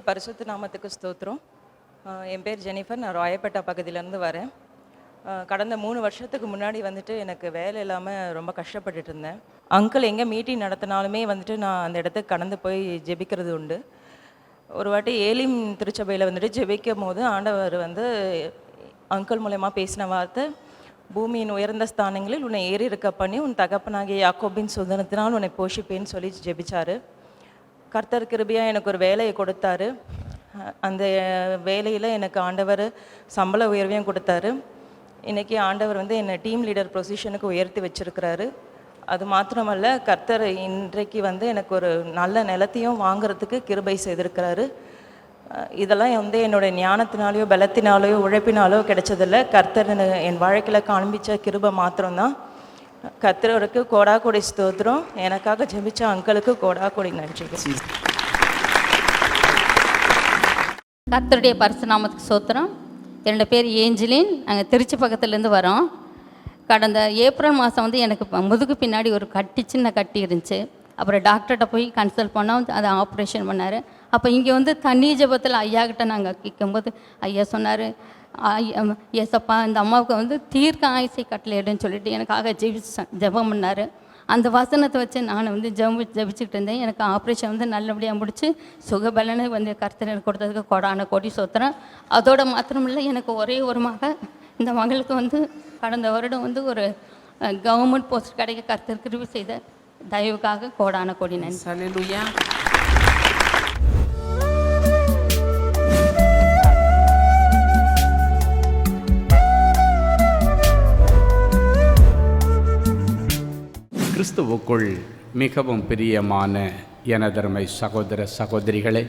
கர்த்தருடைய பரிசுத்த நாமத்துக்கு ஸ்தோத்திரம். என் பேர் ஜெனிஃபர். நான் ராயப்பேட்டா பகுதியிலேருந்து வரேன். கடந்த 3 வருஷத்துக்கு முன்னாடி வந்துட்டு எனக்கு வேலை இல்லாமல் ரொம்ப கஷ்டப்பட்டுட்டு இருந்தேன். அங்கிள் எங்கே மீட்டிங் நடத்தினாலுமே வந்துட்டு நான் அந்த இடத்துக்கு கடந்து போய் ஜெபிக்கிறது உண்டு. ஒரு வாட்டி ஏலிம் திருச்சபையில் வந்துட்டு ஜெபிக்கும் போது ஆண்டவர் வந்து அங்கிள் மூலயமா பேசின வார்த்தை, பூமியின் உயர்ந்த ஸ்தானங்களில் உன்னை ஏறி இருக்க பண்ணி உன் தகப்பனாகிய யாக்கோபின் சுதந்திரத்தினால் உன்னை போஷிப்பேன்னு சொல்லி ஜெபிச்சார். கர்த்தர் கிருபையாக எனக்கு ஒரு வேலையை கொடுத்தாரு. அந்த வேலையில் எனக்கு ஆண்டவர் சம்பள உயர்வையும் கொடுத்தாரு. இன்றைக்கி ஆண்டவர் வந்து என்னை டீம் லீடர் பொசிஷனுக்கு உயர்த்தி வச்சுருக்கிறாரு. அது மாத்திரமல்ல, கர்த்தர் இன்றைக்கு வந்து எனக்கு ஒரு நல்ல நிலத்தையும் வாங்கிறதுக்கு கிருபை செய்திருக்கிறாரு. இதெல்லாம் வந்து என்னுடைய ஞானத்தினாலேயோ பலத்தினாலேயோ உழைப்பினாலோ கிடைச்சதில்லை. கர்த்தர் என் வாழ்க்கையில் காண்பிச்ச கிருபை மாத்திரம்தான். கர்த்தருக்கு கோடா கோடி ஸ்தோத்திரம். எனக்காக ஜெபிச்ச அங்கிளுக்கு கோடா கோடி நன்றிகள். கர்த்தருடைய பரிசுநாமத்துக்கு ஸ்தோத்திரம். என்னோட பேர் ஏஞ்சலின். நாங்கள் திருச்சி பக்கத்துலேருந்து வரோம். கடந்த ஏப்ரல் மாதம் வந்து எனக்கு முதுகு பின்னாடி ஒரு சின்ன கட்டி இருந்துச்சு. அப்புறம் டாக்டர்கிட்ட போய் கன்சல்ட் பண்ணோம். அதை ஆப்ரேஷன் பண்ணார். அப்போ இங்கே வந்து தண்ணி ஜெபத்தில் ஐயா கிட்ட நாங்கள் கேட்கும்போது ஐயா சொன்னார், ஏசப்பா இந்த அம்மாவுக்கு வந்து தீர்க்க ஆயுசை கட்டளையிடுன்னு சொல்லிட்டு எனக்காக ஜெபம் பண்ணார். அந்த வசனத்தை வச்சு நான் வந்து ஜெபிச்சுக்கிட்டு இருந்தேன். எனக்கு ஆப்ரேஷன் வந்து நல்லபடியாக முடிச்சு சுகபலனை வந்து கர்த்தர் எனக்கு கொடுத்ததுக்கு கோடான கோடி சொத்துறேன். அதோட மாத்திரமில்லை, எனக்கு ஒரே ஒரு இந்த மகளுக்கு வந்து கடந்த வருடம் வந்து ஒரு கவர்மெண்ட் போஸ்ட் கிடைக்க கர்த்தர் கிருபை செய்த தயவுக்காக கோடான கோடி நன்றி. ஹல்லேலூயா. கிறிஸ்துவுக்குள் மிகவும் பிரியமான எனதருமை சகோதர சகோதரிகளே,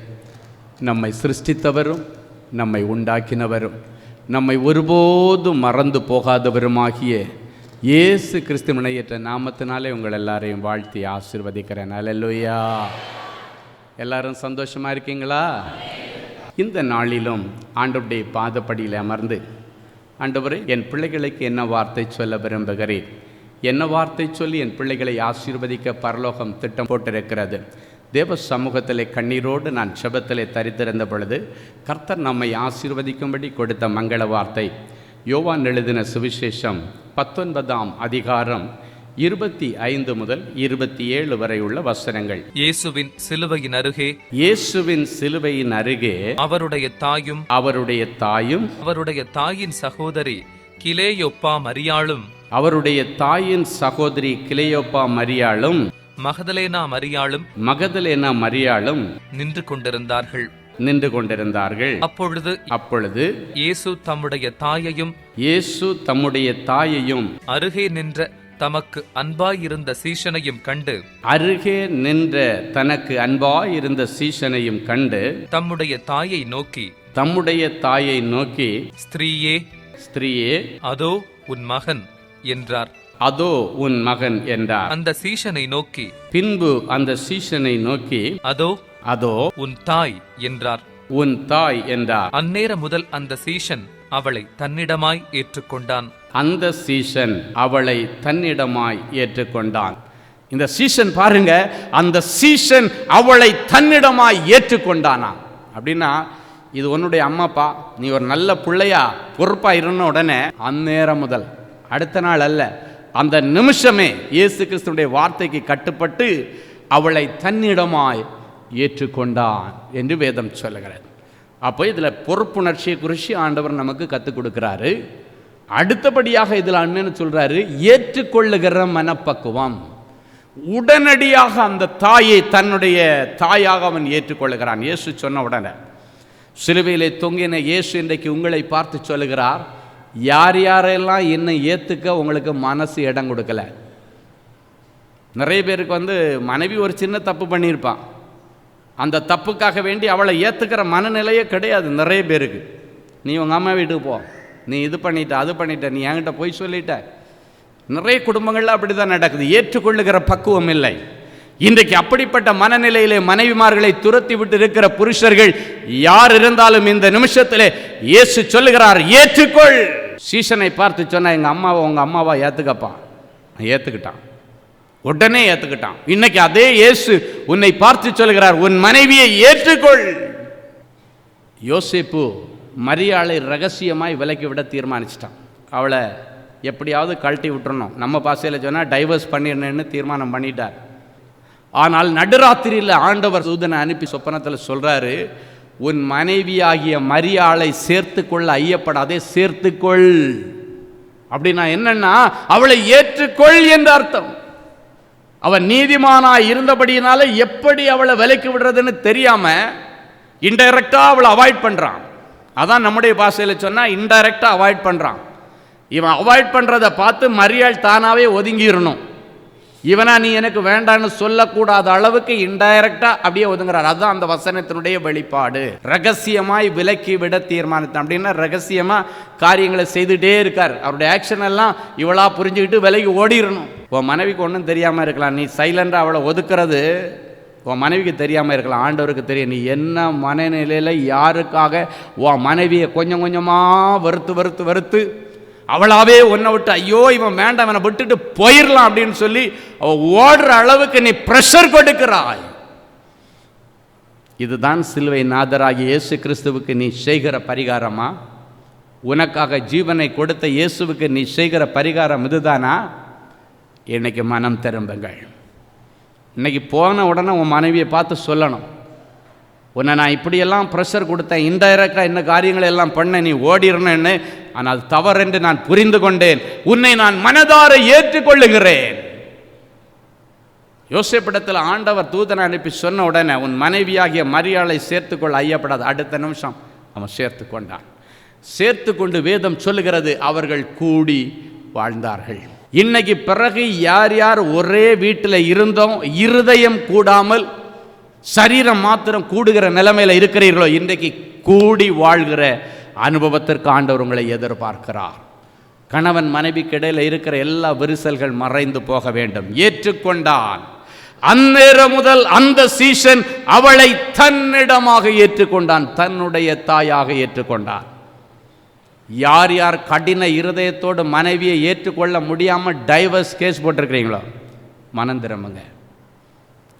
நம்மை சிருஷ்டித்தவரும் நம்மை உண்டாக்கினவரும் நம்மை ஒருபோதும் மறந்து போகாதவருமாகிய இயேசு கிறிஸ்து முனையற்ற நாமத்தினாலே உங்கள் எல்லாரையும் வாழ்த்தி ஆசீர்வதிக்கிறேன். அல்லேலூயா. எல்லாரும் சந்தோஷமாக இருக்கீங்களா? இந்த நாளிலும் ஆண்டவருடைய பாதப்படியில் அமர்ந்து, ஆண்டவரே என் பிள்ளைகளுக்கு என்ன வார்த்தை சொல்ல விரும்புகிறேன், என்ன வார்த்தை சொல்லி என் பிள்ளைகளை ஆசீர்வதிக்க பரலோகம் திட்டம் போட்டிருக்கிறது. தேவ சமூகத்திலே கண்ணீரோடு நான் செபத்திலே தரித்திருந்த பொழுது கர்த்தர் நம்மை ஆசீர்வதிக்கும்படி கொடுத்த மங்கள வார்த்தை யோவான் எழுதின சுவிசேஷம் 19ஆம் அதிகாரம் 25 முதல் 27 வரை உள்ள வசனங்கள். இயேசுவின் சிலுவையின் அருகே அவருடைய தாயும் அவருடைய தாயின் சகோதரி கிலேயோப்பா மரியாளும் மகதலேனா மரியாளும் நின்று கொண்டிருந்தார்கள். அப்பொழுது இயேசு தம்முடைய தாயையும் அருகே நின்ற தமக்கு அன்பாயிருந்த சீஷனையும் கண்டு தம்முடைய தாயை நோக்கி ஸ்திரீயே அதோ உன் மகன் என்றார். அந்த சீஷனை நோக்கி பின்பு அந்த சீஷனை நோக்கி அதோ உன் தாய் என்றார். அந்நேர முதல் அந்த சீஷன் அவளை தன்னிடமாய் ஏற்றுக்கொண்டான். இந்த சீஷன் பாருங்க, அந்த சீஷன் அவளை தன்னிடமாய் ஏற்றுக்கொண்டானா. அப்படின்னா இது உன்னுடைய அம்மாப்பா, நீ ஒரு நல்ல பிள்ளையா பொறுப்பா இருந்த உடனே அந்நேரம் முதல், அடுத்த நாள் அல்ல, அந்த நிமிஷமே இயேசு கிறிஸ்துடைய வார்த்தைக்கு கட்டுப்பட்டு அவளை தன்னிடமாய் ஏற்றுக்கொண்டான் என்று வேதம் சொல்லுகிறது. அப்போ இதில் பொறுப்புணர்ச்சியை குறித்து ஆண்டவர் நமக்கு கற்றுக் கொடுக்கிறாரு. அடுத்தபடியாக இதில் அண்ணன்னு சொல்றாரு, ஏற்றுக்கொள்ளுகிற மனப்பக்குவம். உடனடியாக அந்த தாயை தன்னுடைய தாயாக அவன் ஏற்றுக்கொள்ளுகிறான். இயேசு சொன்ன உடனே சிலுவையிலே தொங்கின இயேசு இன்றைக்கு உங்களை பார்த்து சொல்லுகிறார், யாரெல்லாம் என்னை ஏற்றுக்க உங்களுக்கு மனசு இடம் கொடுக்கல. நிறைய பேருக்கு வந்து மனைவி ஒரு சின்ன தப்பு பண்ணியிருப்பான், அந்த தப்புக்காக வேண்டி அவளை ஏற்றுக்கிற மனநிலையே கிடையாது நிறைய பேருக்கு. நீ உங்கள் அம்மா வீட்டுக்கு போ, நீ இது பண்ணிட்ட அது பண்ணிட்ட, நீ என்கிட்ட போய் சொல்லிட்ட. நிறைய குடும்பங்களில் அப்படி தான் நடக்குது. ஏற்றுக்கொள்ளுகிற பக்குவம் இல்லை. இன்றைக்கு அப்படிப்பட்ட மனநிலையிலே மனைவிமார்களை துரத்தி விட்டு இருக்கிற புருஷர்கள் யார் இருந்தாலும் இந்த நிமிஷத்திலே இயேசு சொல்லுகிறார், ஏற்றுக்கொள். சீசனை பார்த்து சொன்னா, எங்கள் அம்மாவை உங்கள் அம்மாவா ஏற்றுக்கப்பா. ஏற்றுக்கிட்டான், உடனே ஏற்றுக்கிட்டான். இன்னைக்கு அதே இயேசு உன்னை பார்த்து சொல்கிறார், உன் மனைவியை ஏற்றுக்கொள். யோசேப்பு மரியாளை ரகசியமாய் விலக்கி விட தீர்மானிச்சிட்டான். அவளை எப்படியாவது கழட்டி விட்டுறணும், நம்ம பாசையில் சொன்னால் டைவர்ஸ் பண்ணிடணுன்னு தீர்மானம் பண்ணிட்டார். ஆனால் நடுராத்திரியில் ஆண்டவர் தூதனை அனுப்பி சொப்பனத்தில் சொல்கிறாரு, உன் மனைவியாகிய மரியாளை சேர்த்துக்கொள்ள ஐயப்படாதே, சேர்த்துக்கொள். அப்படின்னா என்னன்னா, அவளை ஏற்றுக்கொள் என்று அர்த்தம். அவன் நீதிமானாய் இருந்தபடியினால எப்படி அவளை விலைக்கு விடுறதுன்னு தெரியாம இன்டைரக்டா அவளை அவாய்ட் பண்றான். அதான் நம்முடைய பாஷையில் சொன்னா இன்டைரக்டா அவாய்ட் பண்றான். இவன் அவாய்ட் பண்றதை பார்த்து மரியாள் தானாவே ஒதுங்கிடணும். இவனா நீ எனக்கு வேண்டான்னு சொல்லக்கூடாத அளவுக்கு இன்டைரக்டா அப்படியே ஒதுங்குறார். அதுதான் அந்த வசனத்தினுடைய வெளிப்பாடு. ரகசியமாய் விலக்கி விட தீர்மானித்தான். அப்படின்னா ரகசியமா காரியங்களை செய்துட்டே இருக்கார். அவருடைய ஆக்ஷன் எல்லாம் இவளா புரிஞ்சுக்கிட்டு விலகி ஓடிடணும். உன் மனைவிக்கு ஒன்றும் தெரியாம இருக்கலாம், நீ சைலண்டா அவளை ஒதுக்குறது உன் மனைவிக்கு தெரியாம இருக்கலாம், ஆண்டவருக்கு தெரியும். நீ என்ன மனநிலையில யாருக்காக உன் மனைவியை கொஞ்சம் கொஞ்சமா வெறுத்து வெறுத்து வெறுத்து அவளாவே உன்னை விட்டு ஐயோ இவன் வேண்டாம் இவனை விட்டுட்டு போயிடலாம் அப்படின்னு சொல்லி அவ ஓடுற அளவுக்கு நீ பிரஷர் கொடுக்கிறாய். இதுதான் சிலுவை நாதராகிய இயேசு கிறிஸ்துவுக்கு நீ செய்கிற பரிகாரமா? உனக்காக ஜீவனை கொடுத்த இயேசுவுக்கு நீ செய்கிற பரிகாரம் இதுதானா? இன்னைக்கு மனம் திரும்புங்கள். இன்னைக்கு போன உடனே உன் மனைவியை பார்த்து சொல்லணும், உன்னை நான் இப்படியெல்லாம் ப்ரெஷர் கொடுத்தேன், இன்டைரக்டாக என்ன காரியங்களை எல்லாம் பண்ண, நீ ஓடிடணுன்னு. ஆனால் தவறென்று நான் புரிந்து கொண்டேன், உன்னை நான் மனதார ஏற்றுக்கொள்ளுகிறேன். யோசேப்பிடத்தில் ஆண்டவர் தூதனை அனுப்பி சொன்ன உடனே உன் மனைவியாகிய மரியாளை சேர்த்துக்கொள்ள ஐயப்படாது. அடுத்த நிமிஷம் அவன் சேர்த்து கொண்டான். சேர்த்து கொண்டு வேதம் சொல்லுகிறது அவர்கள் கூடி வாழ்ந்தார்கள். இன்னைக்கு பிறகு யார் யார் ஒரே வீட்டில் இருந்தோம், இருதயம் கூடாமல் சரீரம் மாத்திரம் கூடுகிற நிலைமையில் இருக்கிறீர்களோ, இன்றைக்கு கூடி வாழ்கிற அனுபவத்திற்கு ஆண்டவர் உங்களை எதிர்பார்க்கிறார். கணவன் மனைவிக்கு இடையில் இருக்கிற எல்லா விரிசல்கள் மறைந்து போக வேண்டும். ஏற்றுக்கொண்டான். அந்நேரம் முதல் அந்த சீசன் அவளை தன்னிடமாக ஏற்றுக்கொண்டான், தன்னுடைய தாயாக ஏற்றுக்கொண்டான். யார் யார் கடின இருதயத்தோடு மனைவியை ஏற்றுக்கொள்ள முடியாமல் டைவர்ஸ் கேஸ் போட்டிருக்கிறீங்களோ, மனம் திரும்புங்க.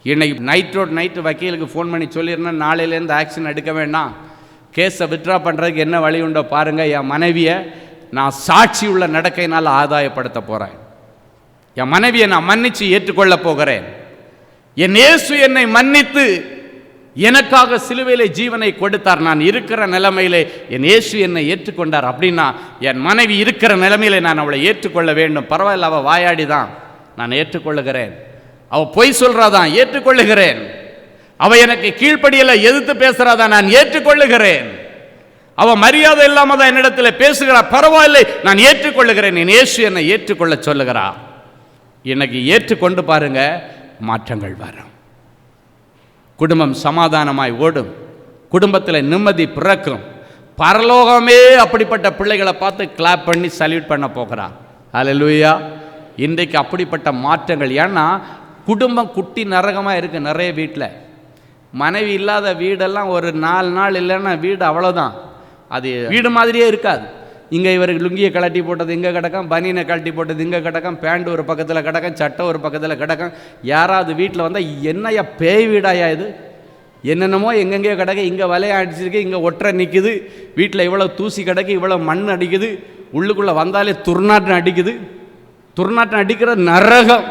இன்னைக்கு நைட்டு வக்கீலுக்கு ஃபோன் பண்ணி சொல்லிடுறேன், நாளையிலேருந்து ஆக்ஷன் எடுக்க வேண்டாம், கேஸை வித்ட்ரா பண்ணுறதுக்கு என்ன வழி உண்டோ பாருங்கள், என் மனைவியை நான் சாட்சி உள்ள நடக்கையினால் ஆதாயப்படுத்த போகிறேன், என் மனைவியை நான் மன்னித்து ஏற்றுக்கொள்ள போகிறேன், என் இயேசு என்னை மன்னித்து எனக்காக சிலுவையிலே ஜீவனை கொடுத்தார், நான் இருக்கிற நிலைமையிலே என் இயேசு என்னை ஏற்றுக்கொண்டார். அப்படின்னா என் மனைவி இருக்கிற நிலைமையிலே நான் அவளை ஏற்றுக்கொள்ள வேண்டும். பரவாயில்ல, அவள் வாயாடி தான், நான் ஏற்றுக்கொள்ளுகிறேன். அவள் பொய் சொல்றாதான், ஏற்றுக்கொள்ளுகிறேன். அவ எனக்கு கீழ்ப்படியல எதிர்த்து பேசுறாதான், நான் ஏற்றுக்கொள்ளுகிறேன். அவ மரியாதை இல்லாம தான் என்னிடத்தில் பேசுகிறா, பரவாயில்லை, நான் ஏற்றுக்கொள்ளுகிறேன். என் இயேசு என்னை ஏற்றுக்கொள்ள சொல்லுகிறா. எனக்கு ஏற்றுக்கொண்டு பாருங்க, மாற்றங்கள் வரும். குடும்பம் சமாதானமாய் ஓடும், குடும்பத்தில் நிம்மதி பிறக்கும். பரலோகமே அப்படிப்பட்ட பிள்ளைகளை பார்த்து கிளாப் பண்ணி சல்யூட் பண்ண போகிறார். அல்லேலூயா. இன்றைக்கு அப்படிப்பட்ட மாற்றங்கள். ஏன்னா குடும்பம் குட்டி நரகமாக இருக்குது. நிறைய வீட்டில் மனைவி இல்லாத வீடெல்லாம் ஒரு 4 நாள் இல்லைன்னா வீடு அவ்வளோதான், அது வீடு மாதிரியே இருக்காது. இங்கே இவருக்கு லுங்கியை கழட்டி போட்டது இங்கே கிடக்கும், பனியனை கழட்டி போட்டது இங்கே கிடக்கும், பேண்ட் ஒரு பக்கத்தில் கிடக்கும், சட்டை ஒரு பக்கத்தில் கிடக்கும். யாராவது வீட்டில் வந்தால் என்னையா பேய் வீடாயா இது, என்னென்னமோ எங்கெங்கேயோ கிடக்கு, இங்கே வலையை அடிச்சிருக்கு, இங்கே ஒற்றை நிற்குது, வீட்டில் இவ்வளோ தூசி கிடக்கு, இவ்வளோ மண் அடிக்குது, உள்ளுக்குள்ளே வந்தாலே துர்நாற்றம் அடிக்குது. துர்நாற்றம் அடிக்கிற நரகம்.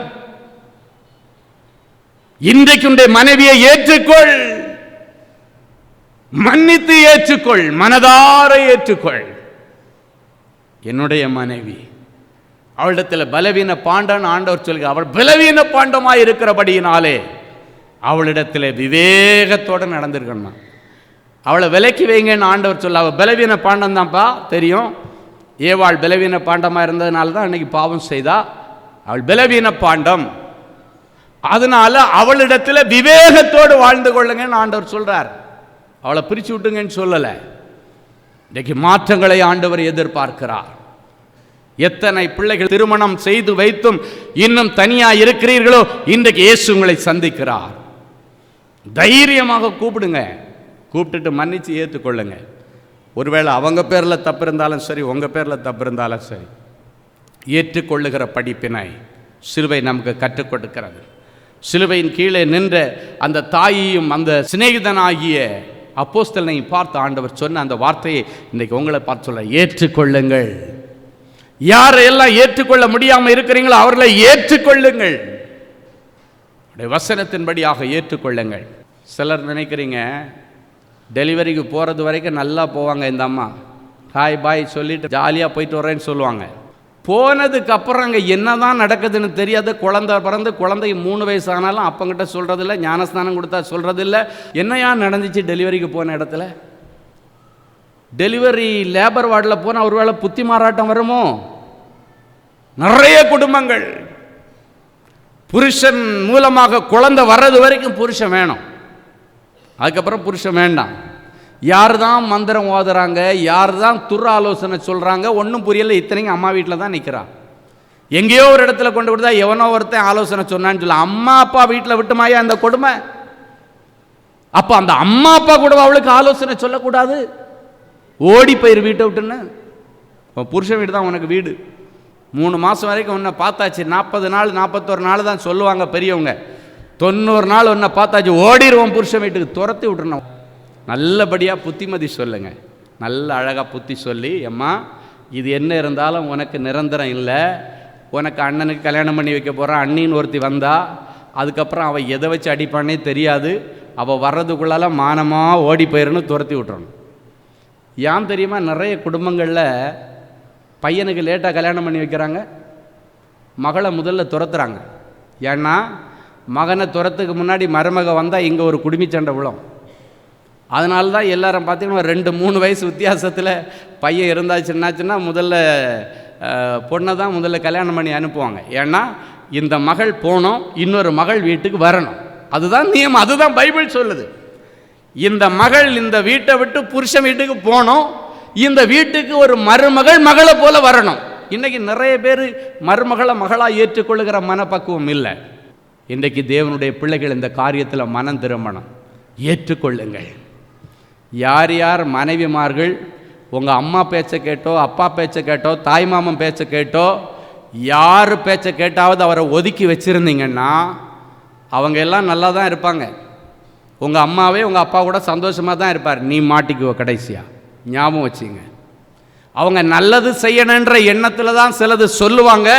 இன்றைக்கு மனைவியை ஏற்றுக்கொள், மன்னித்து ஏற்றுக்கொள், மனதார ஏற்றுக்கொள். என்னுடைய மனைவி, அவளிடத்தில் பலவீன பாண்டன் ஆண்டவர் சொல்கிறார். அவள் பலவீன பாண்டமாய் இருக்கிறபடியினாலே அவளிடத்தில் விவேகத்தோடு நடந்திருக்கணும். அவளை விலக்கி வைங்கன்னு ஆண்டவர் சொல்ல. அவள் பலவீன பாண்டம் தான்ப்பா தெரியும். ஏவாள் பலவீன பாண்டமாக இருந்ததுனால தான் அன்னைக்கு பாவம் செய்தா. அவள் பலவீன பாண்டம், அதனால அவளிடத்தில் விவேகத்தோடு வாழ்ந்து கொள்ளுங்கன்னு ஆண்டவர் சொல்றார். அவளை பிரிச்சு விட்டுங்கன்னு சொல்லலை. இன்றைக்கு மாற்றங்களை ஆண்டவர் எதிர்பார்க்கிறார். எத்தனை பிள்ளைகள் திருமணம் செய்து வைத்தும் இன்னும் தனியாக இருக்கிறீர்களோ, இன்றைக்கு இயேசு உங்களை சந்திக்கிறார். தைரியமாக கூப்பிடுங்க, கூப்பிட்டுட்டு மன்னிச்சு ஏற்றுக்கொள்ளுங்க. ஒருவேளை அவங்க பேரில் தப்பு இருந்தாலும் சரி, உங்கள் பேரில் தப்பு இருந்தாலும் சரி, ஏற்றுக்கொள்ளுகிற படிப்பினை சிலுவை நமக்கு கற்றுக் கொடுக்கிறது. சிலுவையின் கீழே நின்ற அந்த தாயையும் அந்த சிநேகிதனாகிய அப்போஸ்தலனை பார்த்து ஆண்டவர் சொன்ன அந்த வார்த்தையை இன்றைக்கு உங்களை பார்த்து சொல்ல, ஏற்றுக்கொள்ளுங்கள். யாரையெல்லாம் ஏற்றுக்கொள்ள முடியாமல் இருக்கிறீங்களோ அவர்களை ஏற்றுக்கொள்ளுங்கள். வசனத்தின்படியாக ஏற்றுக்கொள்ளுங்கள். சிலர் நினைக்கிறீங்க டெலிவரிக்கு போகிறது வரைக்கும் நல்லா போவாங்க, இந்த அம்மா ஹாய் பாய் சொல்லிட்டு ஜாலியாக போயிட்டு வரேன்னு சொல்லுவாங்க. போனதுக்கு அப்புறம் அங்கே என்ன தான் நடக்குதுன்னு தெரியாது. குழந்தை பிறந்து குழந்தைக்கு 3 வயசு ஆனாலும் அப்பங்கிட்ட சொல்கிறதில்ல, ஞானஸ்தானம் கொடுத்தா சொல்கிறதில்ல. என்னையா நடந்துச்சு டெலிவரிக்கு போன இடத்துல? டெலிவரி லேபர் வார்டில் போனால் ஒருவேளை புத்தி மாறாட்டம் வருமோ? நிறைய குடும்பங்கள் புருஷன் மூலமாக குழந்தை வர்றது வரைக்கும் புருஷன் வேணும், அதுக்கப்புறம் புருஷன் வேண்டாம். யார் தான் மந்திரம் ஓதுறாங்க, யார் தான் துர் ஆலோசனை சொல்கிறாங்க, ஒன்றும் புரியலை. இத்தனைக்கும் அம்மா வீட்டில் தான் நிற்கிறான். எங்கேயோ ஒரு இடத்துல கொண்டு விடுதா எவனோ ஒருத்தன் ஆலோசனை சொன்னான்னு சொல்ல, அம்மா அப்பா வீட்டில் விட்டுமாயா அந்த கொடுமை? அப்போ அந்த அம்மா அப்பா கூட அவளுக்கு ஆலோசனை சொல்லக்கூடாது? ஓடி போயிரு வீட்டை விட்டுன்னு. புருஷன் வீடு தான் உனக்கு வீடு. 3 மாதம் வரைக்கும் உன்னை பார்த்தாச்சு. 40 நாள் 41 நாள் தான் சொல்லுவாங்க பெரியவங்க. 90 நாள் உன்னை பார்த்தாச்சு, ஓடிடுவோம் புருஷன் வீட்டுக்கு. துரத்தி விட்டுறணும். நல்லபடியாக புத்திமதி சொல்லுங்க. நல்ல அழகாக புத்தி சொல்லி, அம்மா இது என்ன இருந்தாலும் உனக்கு நிரந்தரம் இல்லை. உனக்கு அண்ணனுக்கு கல்யாணம் பண்ணி வைக்க போகிறான், அண்ணின்னு ஒருத்தி வந்தா அதுக்கப்புறம் அவள் எதை வச்சு அடிப்பானே தெரியாது. அவள் வர்றதுக்குள்ளால மானமாக ஓடி போயிடணும், துரத்தி விட்டுறணும். ஏன் தெரியுமா? நிறைய குடும்பங்களில் பையனுக்கு லேட்டாக கல்யாணம் பண்ணி வைக்கிறாங்க, மகளை முதல்ல துரத்துறாங்க. ஏன்னா மகனை துரத்துக்கு முன்னாடி மருமக வந்தால் இங்கே ஒரு குடுமி சண்டை விழும். அதனால தான் எல்லாரும் பார்த்தீங்கன்னா 2-3 வயசு வித்தியாசத்தில் பையன் இருந்தாச்சுன்னாச்சுன்னா முதல்ல பொண்ணை தான் முதல்ல கல்யாணம் பண்ணி அனுப்புவாங்க. ஏன்னா இந்த மகள் போனோம், இன்னொரு மகள் வீட்டுக்கு வரணும். அதுதான் நியமம், அதுதான் பைபிள் சொல்லுது. இந்த மகள் இந்த வீட்டை விட்டு புருஷன் வீட்டுக்கு போனோம், இந்த வீட்டுக்கு ஒரு மருமகள் மகளை போல வரணும். இன்றைக்கி நிறைய பேர் மருமகளை மகளாக ஏற்றுக்கொள்ளுகிற மனப்பக்குவம் இல்லை. இன்றைக்கு தேவனுடைய பிள்ளைகள் இந்த காரியத்தில் மனம் திரும்பணும். ஏற்றுக்கொள்ளுங்கள். யார் யார் மனைவிமார்கள் உங்கள் அம்மா பேச்சை கேட்டோ, அப்பா பேச்சை கேட்டோ, தாய்மாமன் பேச்சை கேட்டோ, யார் பேச்சை கேட்டாவது அவரை ஒதுக்கி வச்சுருந்தீங்கன்னா அவங்க எல்லாம் நல்லா தான் இருப்பாங்க. உங்கள் அம்மாவே உங்கள் அப்பா கூட சந்தோஷமாக தான் இருப்பார். நீ மாட்டிக்குவ கடைசியாக. ஞாபகம் வச்சுங்க. அவங்க நல்லது செய்யணுன்ற எண்ணத்தில் தான் சிலது சொல்லுவாங்க.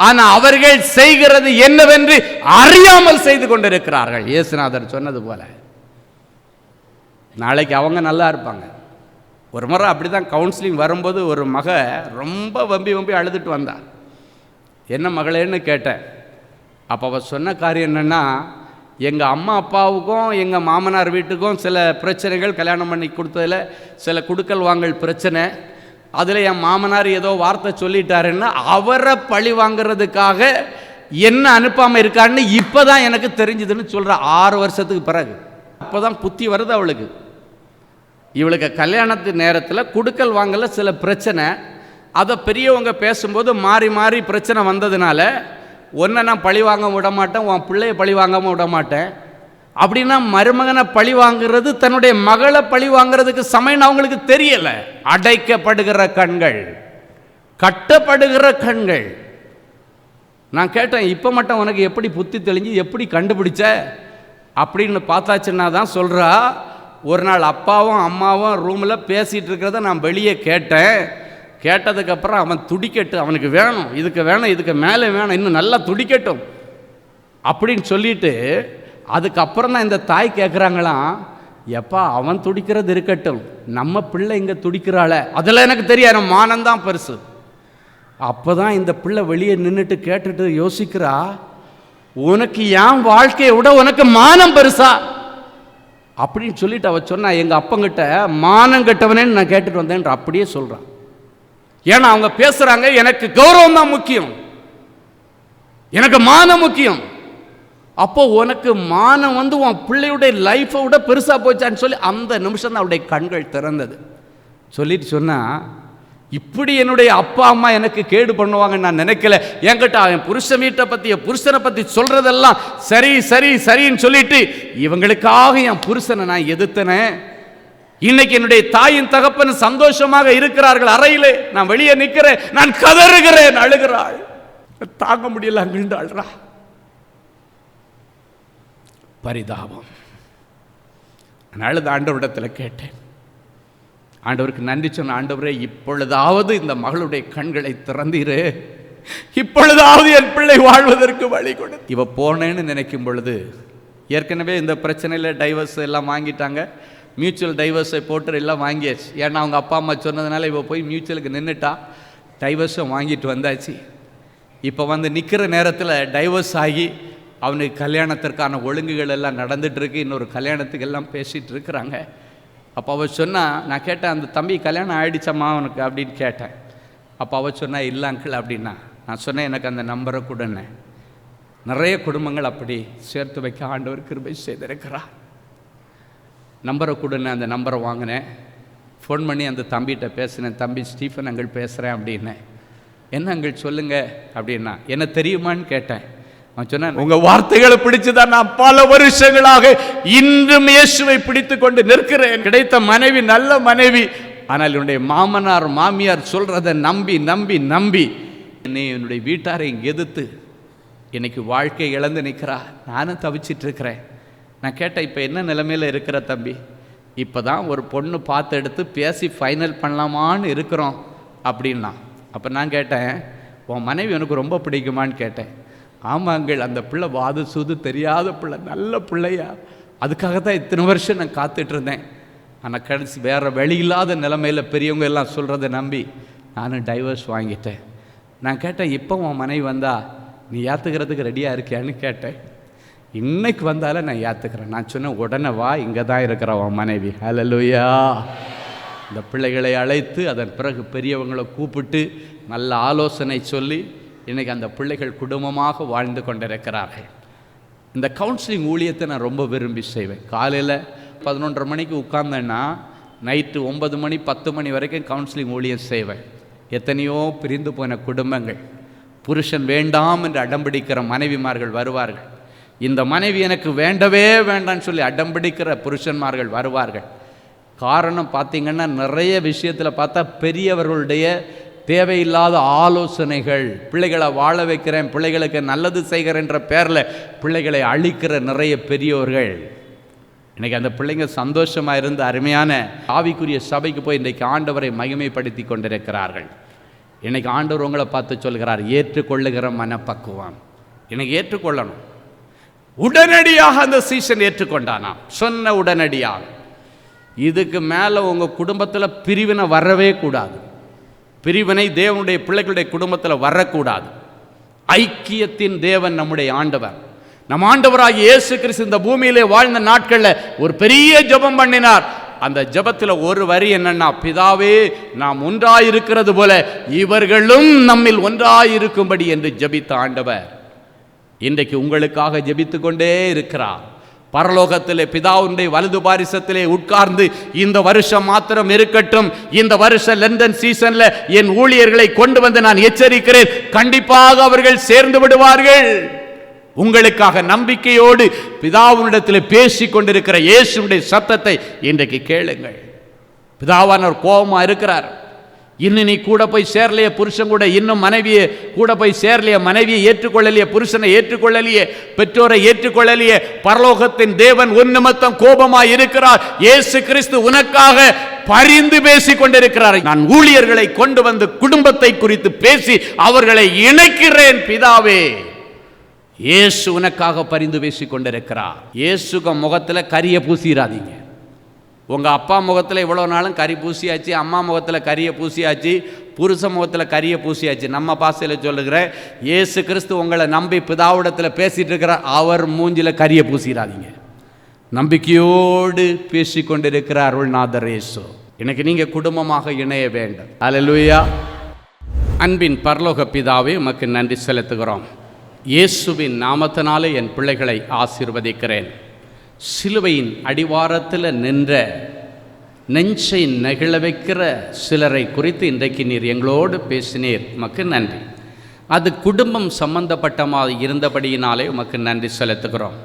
ஆனால் அவர்கள் செய்கிறது என்னவென்று அறியாமல் செய்து கொண்டிருக்கிறார்கள். இயேசுநாதர் சொன்னது போல நாளைக்கு அவங்க நல்லா இருப்பாங்க. ஒரு முறை அப்படி தான் கவுன்சிலிங் வரும்போது ஒரு மக ரொம்ப வம்பி அழுதுட்டு வந்தா. என்ன மகளேன்னு கேட்டேன். அப்போ அவள் சொன்ன காரியம் என்னென்னா, எங்கள் அம்மா அப்பாவுக்கும் எங்கள் மாமனார் வீட்டுக்கும் சில பிரச்சனைகள், கல்யாணம் பண்ணி கொடுத்ததில் சில குடுக்கல் வாங்கல் பிரச்சனை. அதில் என் மாமனார் ஏதோ வார்த்தை சொல்லிட்டாருன்னா அவரை பழி வாங்கிறதுக்காக என்ன அனுப்பாமல் இருக்காருன்னு இப்போ தான் எனக்கு தெரிஞ்சுதுன்னு சொல்கிற. 6 வருஷத்துக்கு பிறகு அப்போ தான் புத்தி வருது அவளுக்கு. இவளுக்கு கல்யாணத்து நேரத்தில் குடுக்கல் வாங்கல சில பிரச்சனை. அதை பெரியவங்க பேசும்போது மாறி மாறி பிரச்சனை வந்ததுனால, ஒன்றை நான் பழி வாங்க விட மாட்டேன், உன் பிள்ளைய பழி வாங்காமல் விட மாட்டேன் அப்படின்னா மருமகனை பழி வாங்குறது தன்னுடைய மகளை பழி வாங்குறதுக்கு சமயம் அவங்களுக்கு தெரியலை. அடைக்கப்படுகிற கண்கள், கட்டப்படுகிற கண்கள். நான் கேட்டேன், இப்போ மட்டும் உனக்கு எப்படி புத்தி தெளிஞ்சு எப்படி கண்டுபிடிச்ச அப்படின்னு பார்த்தாச்சுன்னா தான் சொல்கிறா. ஒரு நாள் அப்பாவும் அம்மாவும் ரூமில் பேசிகிட்டு இருக்கிறத நான் வெளியே கேட்டேன். கேட்டதுக்கப்புறம் அவன் துடிக்கட்டும், அவனுக்கு வேணும், இதுக்கு வேணும், இதுக்கு மேலே வேணும், இன்னும் நல்லா துடிக்கட்டும் அப்படின்னு சொல்லிட்டு அதுக்கப்புறம் தான் இந்த தாய் கேட்குறாங்களாம், எப்பா அவன் துடிக்கிறது இருக்கட்டும், நம்ம பிள்ளை இங்கே துடிக்கிறாள அதெல்லாம் எனக்கு தெரியாது, மானந்தான் பெருசு. அப்போ தான் இந்த பிள்ளை வெளியே நின்றுட்டு கேட்டுட்டு யோசிக்கிறா, உனக்கு என் வாழ்க்கையை விட உனக்கு மானம் பெருசா அப்படின்னு சொல்லிட்டு அவ சொன்னா, எங்கள் அப்பங்கிட்ட மானம் கெட்டவனேன்னு நான் கேட்டுட்டு வந்தேன்ற அப்படியே சொல்கிறான். ஏன்னா அவங்க பேசுகிறாங்க, எனக்கு கௌரவம் தான் முக்கியம், எனக்கு மானம் முக்கியம். அப்போ உனக்கு மானம் உன் பிள்ளையுடைய லைஃப்பை விட பெருசாக போச்சான்னு சொல்லி அந்த நிமிஷம் தான் அவருடைய கண்கள் திறந்தது. சொல்லிட்டு சொன்னா, இப்படி என்னுடைய அப்பா அம்மா எனக்கு கேடு பண்ணுவாங்கன்னு நான் நினைக்கல. என்கிட்ட அவன் புருஷன் வீட்டை பற்றி புருஷனை பற்றி சொல்கிறதெல்லாம் சரி சரி சரின்னு சொல்லிட்டு இவங்களுக்காக என் புருஷனை நான் எதிர்த்தனேன். இன்னைக்கு என்னுடைய தாயின் தகப்பன் சந்தோஷமாக இருக்கிறார்கள் அறையிலே, நான் வெளியே நிற்கிறேன், நான் கதறுகிறேன், அழுகிறாள், தாங்க முடியல, அங்கிருந்து அழுறா. பரிதாபம். அதனால இந்த ஆண்டவரிடத்தில் கேட்டேன். ஆண்டவருக்கு நன்றி சொன்ன, ஆண்டவரே இப்பொழுதாவது இந்த மகளுடைய கண்களை திறந்தீரே, இப்பொழுதாவது என் பிள்ளை வாழ்வதற்கு வழி கொடு. இவ போனேன்னு நினைக்கும் பொழுது ஏற்கனவே இந்த பிரச்சனையில் டைவர்ஸ் எல்லாம் வாங்கிட்டாங்க. மியூச்சுவல் டைவர்ஸை போட்டு எல்லாம் வாங்கியாச்சு. ஏன்னா அவங்க அப்பா அம்மா சொன்னதுனால இவ போய் மியூச்சுவலுக்கு நின்றுட்டா. டைவர்ஸும் வாங்கிட்டு வந்தாச்சு. இப்போ வந்து நிற்கிற நேரத்தில் டைவர்ஸ் ஆகி அவனுக்கு கல்யாணத்திற்கான ஒழுங்குகள் எல்லாம் நடந்துகிட்ருக்கு. இன்னொரு கல்யாணத்துக்கு எல்லாம் பேசிகிட்டு இருக்கிறாங்க. அப்போ அவள் சொன்னா, நான் கேட்டேன், அந்த தம்பி கல்யாணம் ஆகிடுச்சம்மா அவனுக்கு அப்படின்னு கேட்டேன். அப்போ அவள் சொன்னா, இல்லை அங்கிள் அப்படின்னா. நான் சொன்னேன், எனக்கு அந்த நம்பரை கொடுன்னேன். நிறைய குடும்பங்கள் அப்படி சேர்த்து வைக்க ஆண்டவர் கிருபை செய்திருக்கிறார். நம்பரை கொடுன்னு அந்த நம்பரை வாங்கினேன். ஃபோன் பண்ணி அந்த தம்பிகிட்ட பேசினேன். தம்பி ஸ்டீஃபன் அங்கிள் பேசுகிறேன் அப்படின்னேன். என்ன அங்கிள் சொல்லுங்க அப்படின்னா. என்ன தெரியுமான்னு கேட்டேன். அவன் சொன்னான், உங்கள் வார்த்தைகளை பிடிச்சுதான் நான் பல வருஷங்களாக இன்றும் இயேசுவை பிடித்து கொண்டு நிற்கிறேன். கிடைத்த மனைவி நல்ல மனைவி, ஆனால் என்னுடைய மாமனார் மாமியார் சொல்கிறத நம்பி நம்பி நம்பி என்னுடைய வீட்டாரை இங்கே எதிர்த்து இன்னைக்கு வாழ்க்கை இழந்து நிற்கிறா. நானும் தவிச்சிட்டு இருக்கிறேன். நான் கேட்டேன், இப்போ என்ன நிலைமையில் இருக்கிற தம்பி? இப்போ தான் ஒரு பொண்ணு பார்த்து எடுத்து பேசி ஃபைனல் பண்ணலாமான்னு இருக்கிறோம் அப்படின்னா. அப்போ நான் கேட்டேன், உன் மனைவி எனக்கு ரொம்ப பிடிக்குமான்னு கேட்டேன். ஆமாங்கள், அந்த பிள்ளை வாது சூது தெரியாத பிள்ளை, நல்ல பிள்ளையா, அதுக்காக தான் இத்தனை வருஷம் நான் காத்துட்ருந்தேன். ஆனால் கடைசி வேறு வழி இல்லாத நிலைமையில் பெரியவங்க எல்லாம் சொல்கிறத நம்பி நானும் டைவர்ஸ் வாங்கிட்டேன். நான் கேட்டேன், இப்போ உன் மனைவி வந்தா நீ ஏற்றுக்கிறதுக்கு ரெடியாக இருக்கியான்னு கேட்டேன். இன்னைக்கு வந்தாலும் நான் ஏற்றுக்கிறேன். நான் சொன்னேன், உடனே வா, இங்கே தான் இருக்கிற உன் மனைவி. ஹல்லேலூயா. இந்த பிள்ளைகளை அழைத்து அதன் பிறகு பெரியவங்களை கூப்பிட்டு நல்ல ஆலோசனை சொல்லி இன்றைக்கி அந்த பிள்ளைகள் குடும்பமாக வாழ்ந்து கொண்டிருக்கிறார்கள். இந்த கவுன்சிலிங் ஊழியத்தை நான் ரொம்ப விரும்பி செய்வேன். காலையில் 11:30 மணிக்கு உட்கார்ந்தேன்னா நைட்டு 9 மணி 10 மணி வரைக்கும் கவுன்சிலிங் ஊழியம் செய்வேன். எத்தனையோ பிரிந்து போன குடும்பங்கள், புருஷன் வேண்டாம் என்று அடம்பிடிக்கிற மனைவிமார்கள் வருவார்கள். இந்த மனைவி எனக்கு வேண்டவே வேண்டான்னு சொல்லி அடம்பிடிக்கிற புருஷன்மார்கள் வருவார்கள். காரணம் பார்த்திங்கன்னா, நிறைய விஷயத்தில் பார்த்தா பெரியவர்களுடைய தேவையில்லாத ஆலோசனைகள், பிள்ளைகளை வாழ வைக்கிறேன், பிள்ளைகளுக்கு நல்லது செய்கிறேன்ற பேரில் பிள்ளைகளை அழிக்கிற நிறைய பெரியவர்கள். இன்றைக்கி அந்த பிள்ளைங்க சந்தோஷமாக இருந்து அருமையான ஆவிக்குரிய சபைக்கு போய் இன்றைக்கு ஆண்டவரை மகிமைப்படுத்தி கொண்டிருக்கிறார்கள். இன்றைக்கி ஆண்டவர் உங்களை பார்த்து சொல்கிறார், ஏற்றுக்கொள்ளுகிற மனப்பக்குவம். இன்றைக்கி ஏற்றுக்கொள்ளணும். உடனடியாக அந்த சீசன் ஏற்றுக்கொண்டானாம். சொன்ன உடனடியாக. இதுக்கு மேலே உங்கள் குடும்பத்தில் பிரிவினை வரவே கூடாது. பிரிவினை தேவனுடைய பிள்ளைகளுடைய குடும்பத்தில் வரக்கூடாது. ஐக்கியத்தின் தேவன் நம்முடைய ஆண்டவர். நம் ஆண்டவராகிய இயேசு கிறிஸ்து இந்த பூமியிலே வாழ்ந்த நாட்களில் ஒரு பெரிய ஜெபம் பண்ணினார். அந்த ஜெபத்தில் ஒரு வரி என்னன்னா, பிதாவே, நாம் ஒன்றாயிருக்கிறது போல இவர்களும் நம்மில் ஒன்றாயிருக்கும்படி என்று ஜெபித்த ஆண்டவர் இன்றைக்கு உங்களுக்காக ஜெபித்து கொண்டே இருக்கிறார். பரலோகத்திலே பிதாவுடைய வலது பாரிசத்திலே உட்கார்ந்து, இந்த வருஷம் மாத்திரம் இருக்கட்டும், இந்த வருஷம் லண்டன் சீசன்ல என் ஊழியர்களை கொண்டு வந்து நான் எச்சரிக்கிறேன், கண்டிப்பாக அவர்கள் சேர்ந்து விடுவார்கள். உங்களுக்காக நம்பிக்கையோடு பிதாவினிடத்தில் பேசி கொண்டிருக்கிற இயேசுடைய சத்தத்தை இன்றைக்கு கேளுங்கள். பிதாவானவர் கோபமா இருக்கிறார். இன்னும் நீ கூட போய் சேரலையே, புருஷன் கூட இன்னும் மனைவியை கூட போய் சேரலையே, மனைவியை ஏற்றுக்கொள்ளலையே, புருஷனை ஏற்றுக்கொள்ளலையே, பெற்றோரை ஏற்றுக்கொள்ளலையே, பரலோகத்தின் தேவன் உன் நிமித்தம் கோபமாய் இருக்கிறார். இயேசு கிறிஸ்து உனக்காக பரிந்து பேசி கொண்டிருக்கிறார். நான் ஊழியர்களை கொண்டு வந்து குடும்பத்தை குறித்து பேசி அவர்களை இணைக்கிறேன் பிதாவே. இயேசு உனக்காக பரிந்து பேசி கொண்டிருக்கிறார். இயேசுக்கு முகத்தில் கரிய பூசிடாதீங்க. உங்கள் அப்பா முகத்தில் இவ்வளோ நாளும் கறி பூசியாச்சு, அம்மா முகத்தில் கரியை பூசியாச்சு, புருஷ முகத்தில் கரியை பூசியாச்சு. நம்ம பாசையில் சொல்லுகிற இயேசு கிறிஸ்து உங்களை நம்பி பிதாவிடத்தில் பேசிகிட்டு இருக்கிறார். அவர் மூஞ்சில் கரியை பூசிடாதீங்க. நம்பிக்கையோடு பேசி கொண்டிருக்கிற அருள்நாதர் இயேசு. இன்னைக்கு நீங்கள் குடும்பமாக இணைய வேண்டும். அல்லேலூயா. அன்பின் பரலோக பிதாவே, உமக்கு நன்றி செலுத்துகிறோம். இயேசுவின் நாமத்தினாலே என் பிள்ளைகளை ஆசீர்வதிக்கிறேன். சிலுவையின் அடிவாரத்தில் நின்ற நெஞ்சை நெகிழ வைக்கிற சிலரை குறித்து இன்றைக்கு நீர் எங்களோடு பேசினீர். உமக்கு நன்றி. அது குடும்பம் சம்பந்தப்பட்டமாக இருந்தபடியினாலே உமக்கு நன்றி செலுத்துகிறோம்.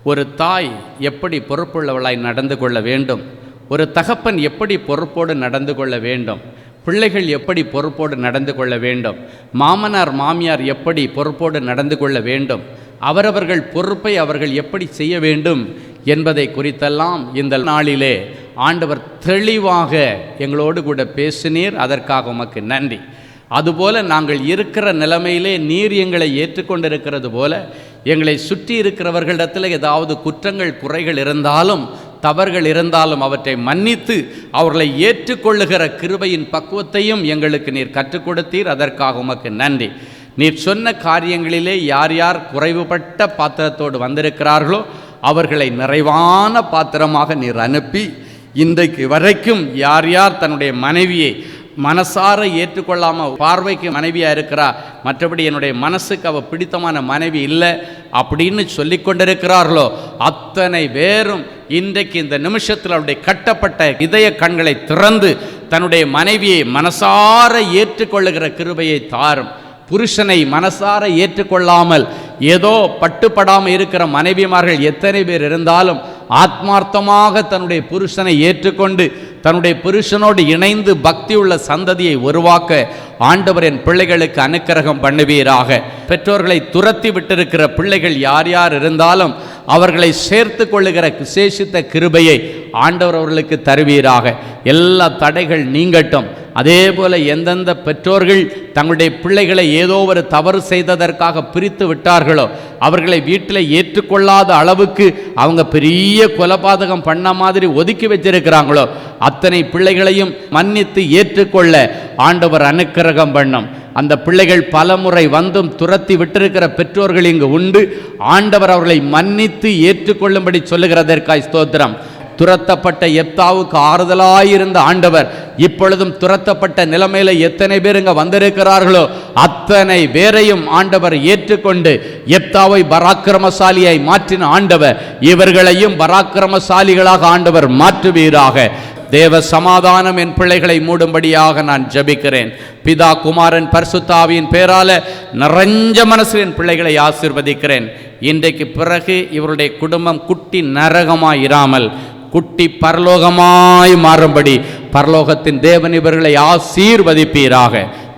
ஒரு தாய் எப்படி பொறுப்புள்ளவளாய் நடந்து கொள்ள வேண்டும், ஒரு தகப்பன் எப்படி பொறுப்போடு நடந்து கொள்ள வேண்டும், பிள்ளைகள் எப்படி பொறுப்போடு நடந்து கொள்ள வேண்டும், மாமனார் மாமியார் எப்படி பொறுப்போடு நடந்து கொள்ள வேண்டும், அவரவர்கள் பொறுப்பை அவர்கள் எப்படி செய்ய வேண்டும் என்பதை குறித்தெல்லாம் இந்த நாளிலே ஆண்டவர் தெளிவாக எங்களோடு கூட பேசினீர். அதற்காக உமக்கு நன்றி. அதுபோல நாங்கள் இருக்கிற நிலைமையிலே நீர் எங்களை ஏற்றுக்கொண்டிருக்கிறது போல எங்களை சுற்றி இருக்கிறவர்களிடத்தில் ஏதாவது குற்றங்கள் குறைகள் இருந்தாலும் தவறுகள் இருந்தாலும் அவற்றை மன்னித்து அவர்களை ஏற்றுக்கொள்ளுகிற கிருபையின் பக்குவத்தையும் எங்களுக்கு நீர் கற்றுக் கொடுத்தீர். அதற்காக உமக்கு நன்றி. நீர் சொன்ன காரியங்களிலே யார் யார் குறைவுபட்ட பாத்திரத்தோடு வந்திருக்கிறார்களோ அவர்களை நிறைவான பாத்திரமாக நீர் அனுப்பி இன்றைக்கு வரைக்கும் யார் யார் தன்னுடைய மனைவியை மனசார ஏற்றுக்கொள்ளாமல் பார்வைக்கு மனைவியாக இருக்கிறா, மற்றபடி என்னுடைய மனசுக்கு அவள் பிடித்தமான மனைவி இல்லை அப்படின்னு சொல்லி கொண்டிருக்கிறார்களோ அத்தனை பேரும் இன்றைக்கு இந்த நிமிஷத்தில் அவருடைய கட்டப்பட்ட இதய கண்களை திறந்து தன்னுடைய மனைவியை மனசார ஏற்றுக்கொள்ளுகிற கிருபையை தாரும். புருஷனை மனசார ஏற்றுக்கொள்ளாமல் ஏதோ பட்டுப்படாமல் இருக்கிற மனைவிமார்கள் எத்தனை பேர் இருந்தாலும் ஆத்மார்த்தமாக தன்னுடைய புருஷனை ஏற்றுக்கொண்டு தன்னுடைய புருஷனோடு இணைந்து பக்தி உள்ள சந்ததியை உருவாக்க ஆண்டவர் என் பிள்ளைகளுக்கு அனுக்கிரகம் பண்ணுவீராக. பெற்றோர்களை துரத்தி விட்டிருக்கிற பிள்ளைகள் யார் யார் இருந்தாலும் அவர்களை சேர்த்து கொள்ளுகிற விசேஷித்த கிருபையை ஆண்டவர் அவர்களுக்கு தருவீராக. எல்லா தடைகள் நீங்கட்டும். அதே போல எந்தெந்த பெற்றோர்கள் தங்களுடைய பிள்ளைகளை ஏதோ ஒரு தவறு செய்ததற்காக பிரித்து விட்டார்களோ அவர்களை வீட்டில் ஏற்றுக்கொள்ளாத அளவுக்கு அவங்க பெரிய கொலைபாதகம் பண்ண மாதிரி ஒதுக்கி வச்சிருக்கிறாங்களோ அத்தனை பிள்ளைகளையும் மன்னித்து ஏற்றுக்கொள்ள ஆண்டவர் அனுக்கிரகம் பண்ணும். அந்த பிள்ளைகள் பலமுறை வந்தும் துரத்தி விட்டிருக்கிற பெற்றோர்கள் இங்கு உண்டு. ஆண்டவர் அவர்களை மன்னித்து ஏற்றுக்கொள்ளும்படி சொல்லுகிறதற்காய் ஸ்தோத்திரம். துரத்தப்பட்ட எப்தாவுக்கு ஆறுதலாயிருந்த ஆண்டவர் இப்பொழுதும் துரத்தப்பட்ட நிலைமையில எத்தனை பேர் இங்க வந்திருக்கிறார்களோ அத்தனை பேரையும் ஆண்டவர் ஏற்றுக்கொண்டு எப்தாவை பராக்கிரமசாலியாய் மாற்றின ஆண்டவர் இவர்களையும் பராக்கிரமசாலிகளாக ஆண்டவர் மாற்றுவீராக. தேவ சமாதானம் என் பிள்ளைகளை மூடும்படியாக நான் ஜெபிக்கிறேன். பிதா குமாரன் பரிசுத்தாவியின் பேரால நிறைஞ்ச மனசில் என் பிள்ளைகளை ஆசீர்வதிக்கிறேன். இன்றைக்கு பிறகு இவருடைய குடும்பம் குட்டி நரகமாய் இராமல் குட்டி பரலோகமாய் மாறும்படி பரலோகத்தின் தேவன் இவர்களை ஆசீர்வதிப்பீராக.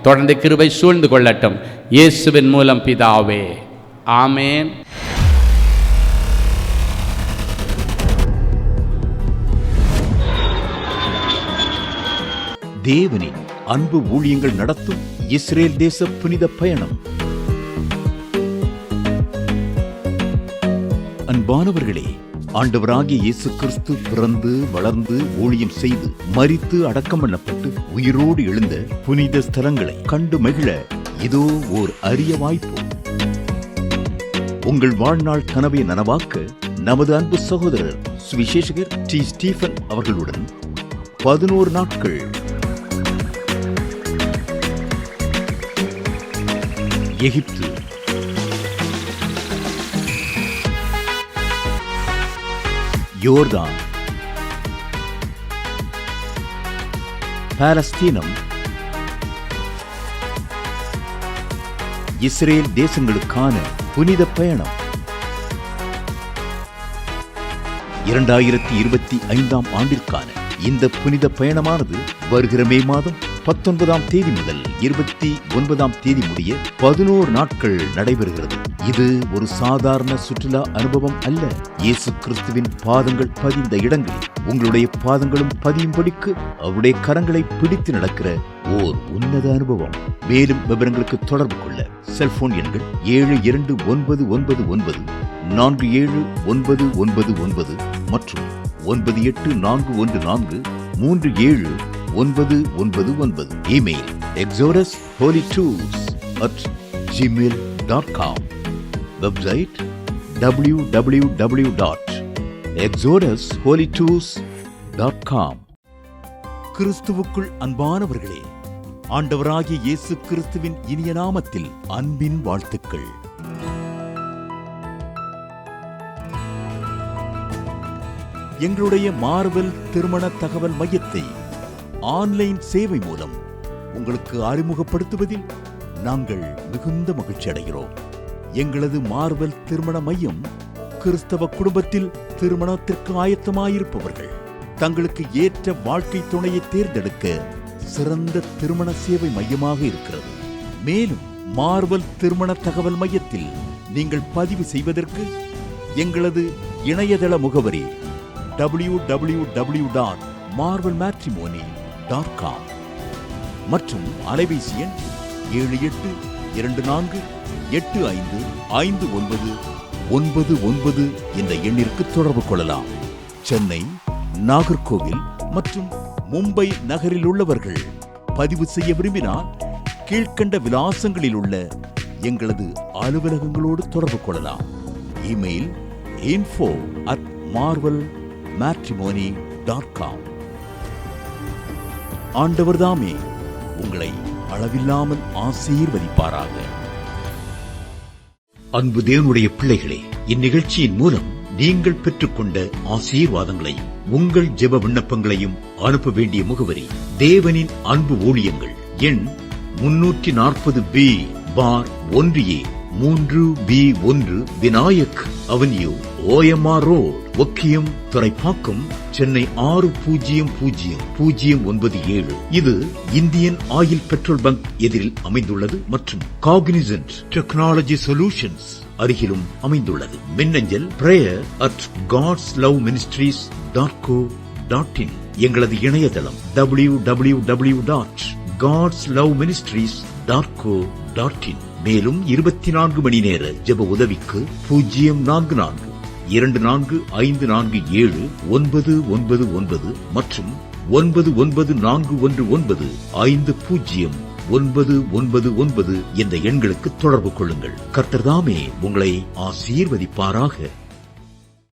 தொடர்ந்து கிருபை சூழ்ந்து கொள்ளட்டும். இயேசுவின் மூலம் பிதாவே, ஆமேன். தேவனின் அன்பு ஊழியங்கள் நடத்தும் இஸ்ரேல் தேச புனித பயணம். அன்பானவர்களே, ஆண்டவராகிய இயேசு கிறிஸ்து பிறந்து வளர்ந்து ஊழியம் செய்து மரித்து அடக்கம் பண்ணப்பட்டு உயிரோடு எழுந்த புனித ஸ்தலங்களை கண்டு மகிழ இதோ ஓர் அரிய வாய்ப்பு. உங்கள் வாழ்நாள் கனவை நனவாக்க நமது அன்பு சகோதரர் சுவிசேஷகர் டி. ஸ்டீபன் அவர்களுடன் 11 நாட்கள் எகிப்து, யோர்தான், பாலஸ்தீனம், இஸ்ரேல் தேசங்களுக்கான புனித பயணம். 2025 ஆண்டிற்கான இந்த புனித பயணமானது வருகிற மே மாதம் 19ஆம் தேதி முதல் 29ஆம் தேதி முடிய 11 நாட்கள் நடைபெறுகிறது. இது ஒரு சாதாரண சுற்றுலா அனுபவம் அல்ல. இயேசு கிறிஸ்துவின் பாதங்கள் பதிந்த இடங்களில் உங்களுடைய பாதங்களும் பதியும்படிக்கு அவருடைய கரங்களை பிடித்து நடக்கிற ஓர் உன்னத அனுபவம். மேலும் விவரங்களுக்கு தொடர்பு கொள்ள செல்போன் எண்கள் 7299 மற்றும் 9841437999. Email exodusholytours@gmail.com. Website www.exodusholytours.com. கிறிஸ்துவுக்குள் அன்பானவர்களே, ஆண்டவராகிய இயேசு கிறிஸ்துவின் இனிய நாமத்தில் அன்பின் வாழ்த்துக்கள். எங்களுடைய மார்வெல் திருமண தகவல் மையத்தை ஆன்லைன் சேவை மூலம் உங்களுக்கு அறிமுகப்படுத்துவதில் நாங்கள் மிகுந்த மகிழ்ச்சி அடைகிறோம். எங்களது மார்வெல் திருமண மையம் கிறிஸ்தவ குடும்பத்தில் திருமணத்திற்கு ஆயத்தமாயிருப்பவர்கள் தங்களுக்கு ஏற்ற வாழ்க்கை துணையை தேர்ந்தெடுக்க சிறந்த திருமண சேவை மையமாக இருக்கிறது. மேலும் மார்வெல் திருமண தகவல் மையத்தில் நீங்கள் பதிவு செய்வதற்கு எங்களது இணையதள முகவரி www.marvelmatrimony.com மற்றும் அலைபேசி எண் 7824855999 என்ற எண்ணிற்கு தொடர்பு கொள்ளலாம். சென்னை, நாகர்கோவில் மற்றும் மும்பை நகரில் உள்ளவர்கள் பதிவு செய்ய விரும்பினால் கீழ்க்கண்ட விலாசங்களில் உள்ள எங்களது அலுவலகங்களோடு தொடர்பு கொள்ளலாம். Email info@marvelmatrimony.com. ஆண்டவர் தாமே உங்களை அளவில்லாமல் ஆசீர்வதிப்பாராக. அன்பு தேவனுடைய பிள்ளைகளே, இந்நிகழ்ச்சியின் மூலம் நீங்கள் பெற்றுக்கொண்ட ஆசீர்வாதங்களை உங்கள் ஜெப விண்ணப்பங்களையும் அனுப்ப வேண்டிய முகவரி தேவனின் அன்பு ஊழியங்கள், எண் 340B பார் 1A 3B1 Vinayak avenue, OMR road, Okkiyam, Thoraipakkam, Chennai 600097. இது இந்தியன் ஆயில் பெட்ரோல் பங்க் எதிரில் அமைந்துள்ளது மற்றும் காக்னிசன்ட் டெக்னாலஜி சொல்யூஷன்ஸ் அருகிலும் அமைந்துள்ளது. மின்னஞ்சல் prayer@godsloveministries.co.in. எங்களது இணையதளம் www.godsloveministries.co.in. மேலும் 24 மணி நேர ஜெப உதவிக்கு 044-5447-999 மற்றும் 9941950999 என்ற எண்களுக்கு தொடர்பு கொள்ளுங்கள். கர்த்தர் தாமே உங்களை ஆசீர்வதிப்பாராக.